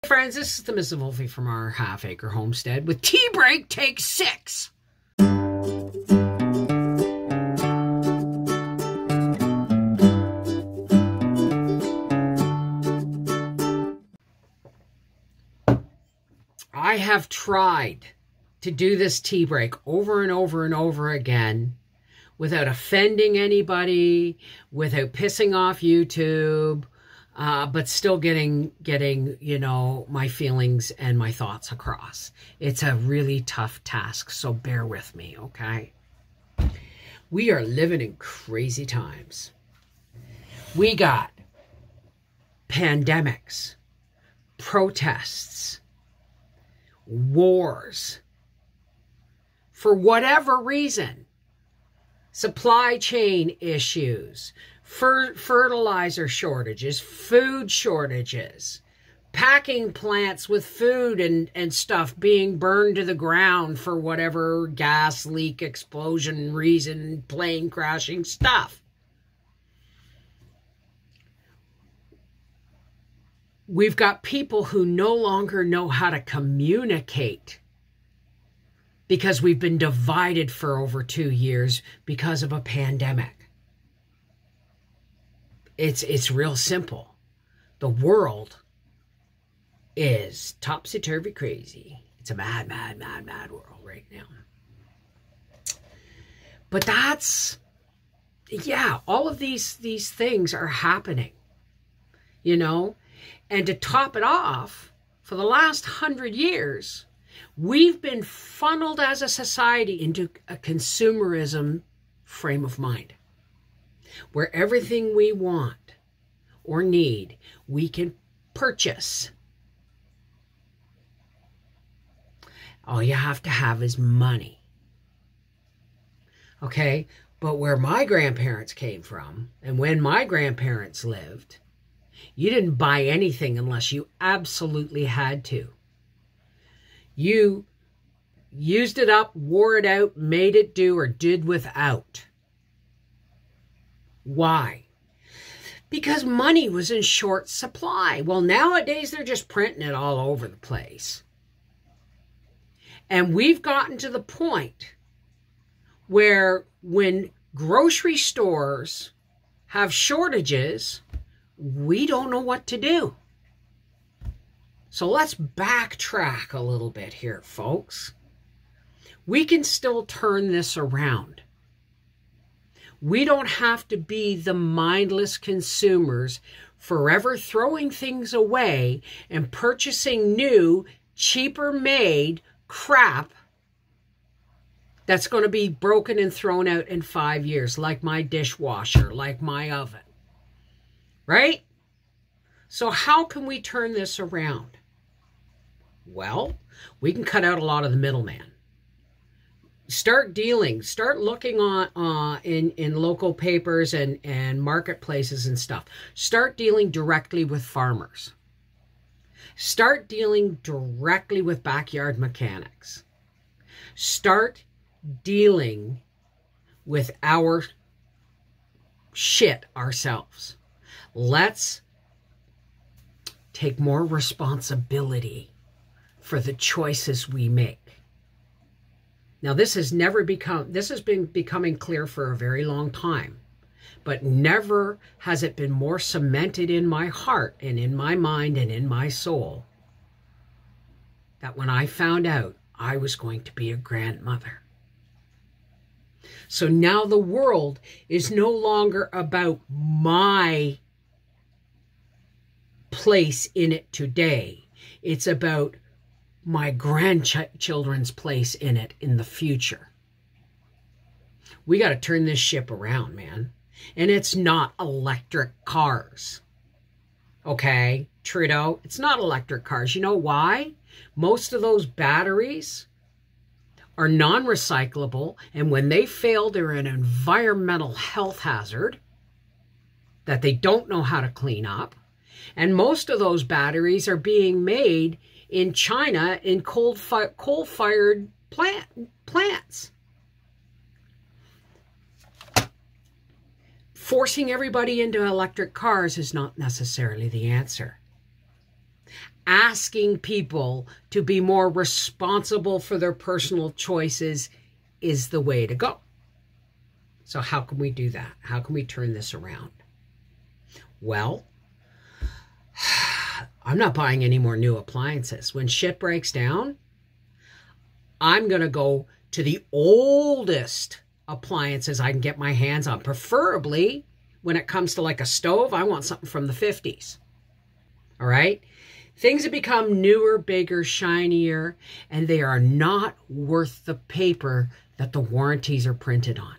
Friends, this is the Mrs. Wolfie from our half-acre homestead with Tea Break Take 6. I have tried to do this tea break over and over and over again without offending anybody, without pissing off YouTube, but still getting, you know, my feelings and my thoughts across. It's a really tough task, so bear with me, okay? We are living in crazy times. We got pandemics, protests, wars. For whatever reason, supply chain issues, fertilizer shortages, food shortages, packing plants with food and stuff being burned to the ground for whatever gas leak, explosion, reason, plane crashing stuff. We've got people who no longer know how to communicate because we've been divided for over 2 years because of a pandemic. It's real simple. The world is topsy-turvy crazy. It's a mad, mad, mad, mad world right now. But that's, yeah, all of these things are happening, you know? And to top it off, for the last 100 years, we've been funneled as a society into a consumerism frame of mind, where everything we want or need, we can purchase. All you have to have is money. Okay? But where my grandparents came from, and when my grandparents lived, you didn't buy anything unless you absolutely had to. You used it up, wore it out, made it do, or did without. Why? Because money was in short supply. Well, nowadays they're just printing it all over the place. And we've gotten to the point where when grocery stores have shortages, we don't know what to do. So let's backtrack a little bit here, folks. We can still turn this around. We don't have to be the mindless consumers forever throwing things away and purchasing new, cheaper made crap that's going to be broken and thrown out in 5 years, like my dishwasher, like my oven. Right? So how can we turn this around? Well, we can cut out a lot of the middleman. Start looking on in local papers and marketplaces and stuff. Start dealing directly with farmers. Start dealing directly with backyard mechanics. Start dealing with our shit ourselves. Let's take more responsibility for the choices we make. Now, this has been becoming clear for a very long time, but never has it been more cemented in my heart and in my mind and in my soul that when I found out I was going to be a grandmother. So now the world is no longer about my place in it today. It's about my grandchildren's place in it in the future. We got to turn this ship around, man. And it's not electric cars. Okay, Trudeau, it's not electric cars. You know why? Most of those batteries are non-recyclable, and when they fail, they're an environmental health hazard that they don't know how to clean up. And most of those batteries are being made in China in coal-fired plants. Forcing everybody into electric cars is not necessarily the answer. asking people to be more responsible for their personal choices is the way to go. So how can we do that? How can we turn this around? Well, I'm not buying any more new appliances. When shit breaks down, I'm going to go to the oldest appliances I can get my hands on. Preferably, when it comes to like a stove, I want something from the 50s. All right? Things have become newer, bigger, shinier, and they are not worth the paper that the warranties are printed on.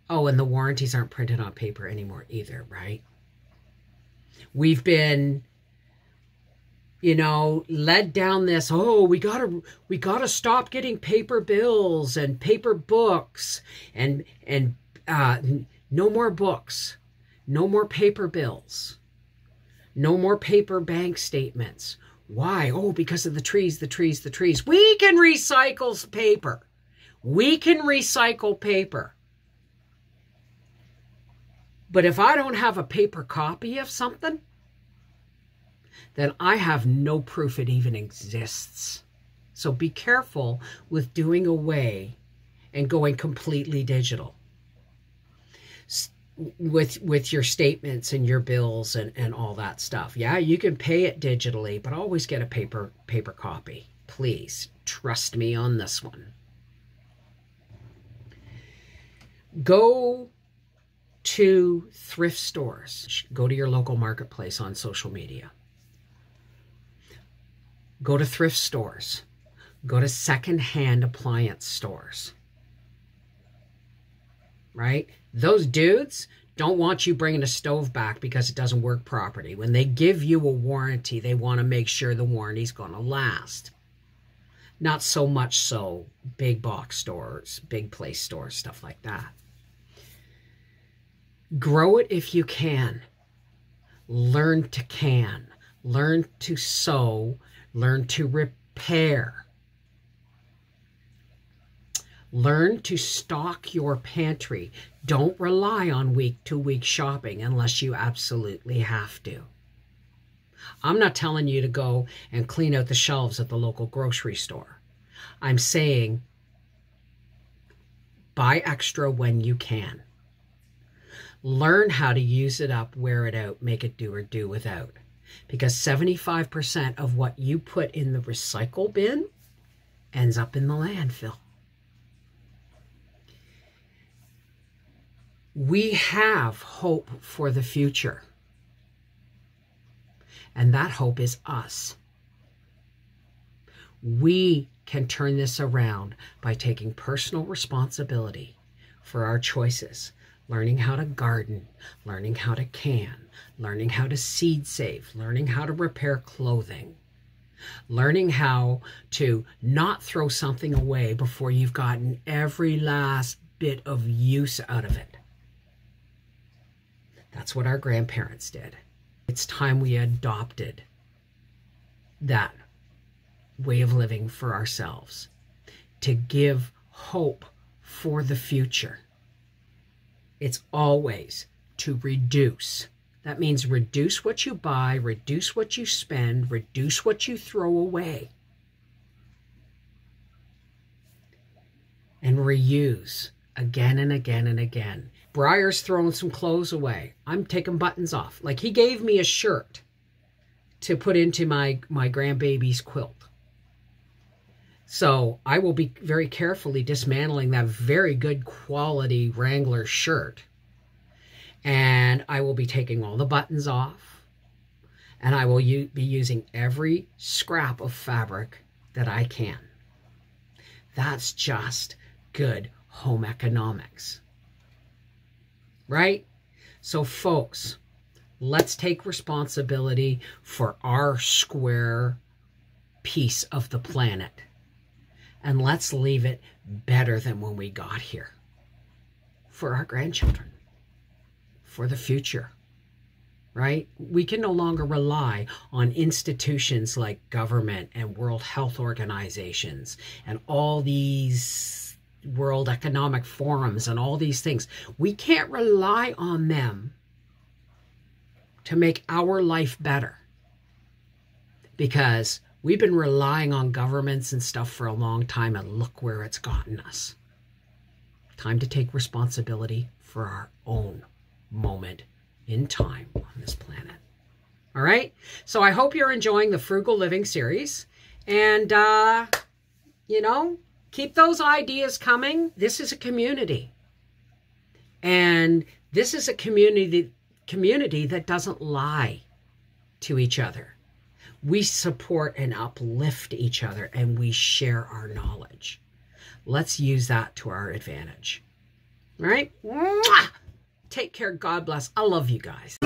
Oh, and the warranties aren't printed on paper anymore either, right? We've been, led down this, we gotta stop getting paper bills and paper books and no more books, no more paper bills, no more paper bank statements. Why? Oh, because of the trees. We can recycle paper. We can recycle paper. But if I don't have a paper copy of something, then I have no proof it even exists. So be careful with doing away and going completely digital with your statements and your bills and all that stuff. Yeah, you can pay it digitally, but always get a paper copy. Please trust me on this one. Go to thrift stores. Go to your local marketplace on social media. Go to thrift stores. Go to secondhand appliance stores. Right? Those dudes don't want you bringing a stove back because it doesn't work properly. When they give you a warranty, they want to make sure the warranty's going to last. Not so much so big box stores, big place stores, stuff like that. Grow it if you can. Learn to can. Learn to sew. Learn to repair. Learn to stock your pantry. Don't rely on week-to-week shopping unless you absolutely have to. I'm not telling you to go and clean out the shelves at the local grocery store. I'm saying buy extra when you can. Learn how to use it up, wear it out, make it do or do without. Because 75% of what you put in the recycle bin ends up in the landfill. We have hope for the future. And that hope is us. We can turn this around by taking personal responsibility for our choices. Learning how to garden, learning how to can, learning how to seed save, learning how to repair clothing, learning how to not throw something away before you've gotten every last bit of use out of it. That's what our grandparents did. It's time we adopted that way of living for ourselves to give hope for the future. It's always to reduce. That means reduce what you buy, reduce what you spend, reduce what you throw away. And reuse again and again and again. Briar's throwing some clothes away. I'm taking buttons off. Like, he gave me a shirt to put into my grandbaby's quilt. So I will be very carefully dismantling that very good quality Wrangler shirt. And I will be taking all the buttons off. And I will be using every scrap of fabric that I can. That's just good home economics. Right? So folks, let's take responsibility for our square piece of the planet. And let's leave it better than when we got here. For our grandchildren. For the future. Right? We can no longer rely on institutions like government and World Health Organizations and all these World Economic Forums and all these things. We can't rely on them to make our life better. because we've been relying on governments and stuff for a long time, and look where it's gotten us. Time to take responsibility for our own moment in time on this planet. All right? So I hope you're enjoying the Frugal Living series. And, you know, keep those ideas coming. This is a community. And this is a community that doesn't lie to each other. We support and uplift each other, and we share our knowledge. Let's use that to our advantage. All right? Mwah! Take care. God bless. I love you guys.